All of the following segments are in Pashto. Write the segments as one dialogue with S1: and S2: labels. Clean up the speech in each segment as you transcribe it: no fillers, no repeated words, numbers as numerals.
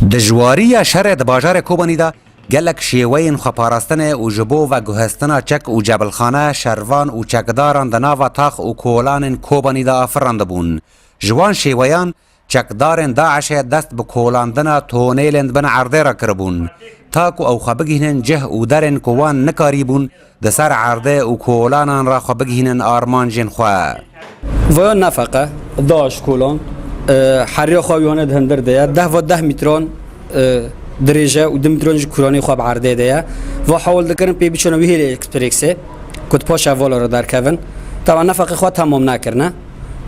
S1: دجواری شر د باجار کوبانی دا گلک شیوین خپاراستن او جبو و گهستنا چک او جبلخانه شروان او چکداران د ناو تاخ او کولان کوبانی دا افرند بون جوان شیویان چکدارن داعش دست به کولاندنا تونیلند بن عرضه را کربون تاکو او خبگهنن جه او درن کوان نکاریبون د سر عرضه او کولانان را خبگهنن آرمان جن خواه
S2: و نفقه داعش کولان حریا خوابیانه دهندر ده 10 متران درجه و 2 متران کورانی خواب عرضه ده و حاول دکرن پی بیچونه ویهی اکسپرکسه کد پاش اوالا را در کون طبعا نفقه خواه تمام نکرنه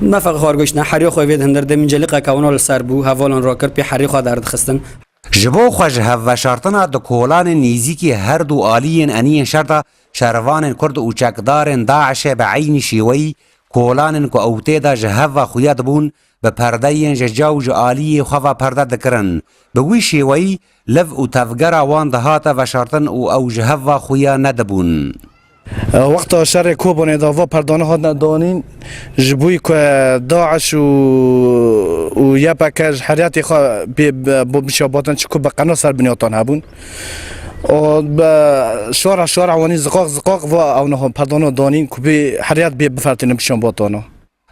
S2: نفقه خارگوش نه حریا خواه وید هندر ده من جلیقه کوانا لسر بو حوالان را کرد پی حریا خواه درد خستن
S1: جبو خوش هف شرطنا د کولان نیزیکی هر دو آلیین انین شرطا شروان کرد و چکدارن داعش بعین شیوی کولان کو اوته دا جهوا خویاد بون به پرده جاوج آلی خوا پرده دکرن به وی شیوی لف او تفگر وان دهات و شرطن او جهوا خویا ندبون
S3: وقت شر کوبانه دا و پردانه ها ندانین جبوی که داعش و یا پکر حریات خواه بشاباتن چکو به قناه سر بنیاتان هبون و شارع وانی زقاق و اونه پردانه دانین که به حریات بفرتین بشاباتانه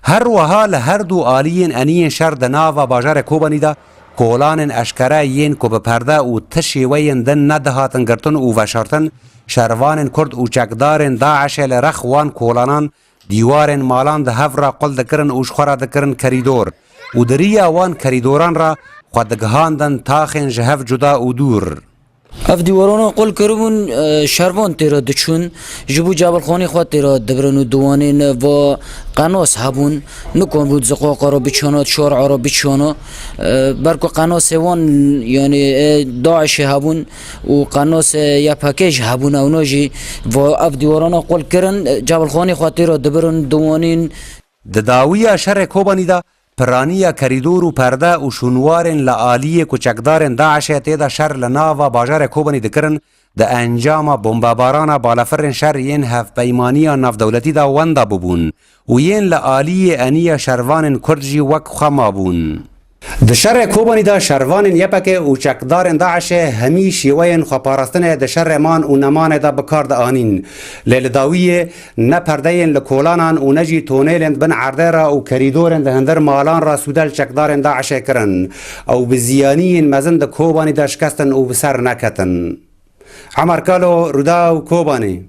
S1: هر وها لهر دو آلیین انین شر د ناو باجار کوبانی دا کولان اشکره یین کو به پرده او تشیوین دن ندهاتن گرتن او وشارتن شروان کرد او چکدارن داعش لرخ وان کولانان دیوارن مالان ده هفرا قل دکرن او شخورا دکرن کریدور او دریا وان کریدوران را خودگهاندن تاخن جهف جدا او دور
S4: اف دیواران قل کربون شروان تیرا دچون جبو جبل خانی خواه تیرا دبرن و دوانین و قناس هبون نکن بود زقاقا را بچانا شارع را بچانا برکو قناس وان یعنی داعش هبون و قناس یا پاکیج هبون اونا جی و اف دیواران قل کرن جبل خانی خواه تیرا دبرن دوانین
S1: دداوی شر کوبانی دا پرانیا کریدور و پرده و شنوارن لآلیه کچکدارن داعش تیدا شر لناوا باجار کوبانی دکرن د انجام بمباباران بالافرن شر ین هف پیمانیا ناف دولتی دا وندا ببون و ین لآلیه انیا شروان کردجی وک خما بون د شر کوبانی دا شروان یپکه او چکدارن داعش همی شیوین خپاراستن د شر مان او نمان دا بکار د آنین لداویه نه پردین لکولانان او نجی تونیلند بن عرده را او کریدورن د هندر مالان را سودل چکدارن داعش کرن او بزیانین مزن د کوبانی دا شکستن او بسر نکتن عمر کالو رودا و کوبانی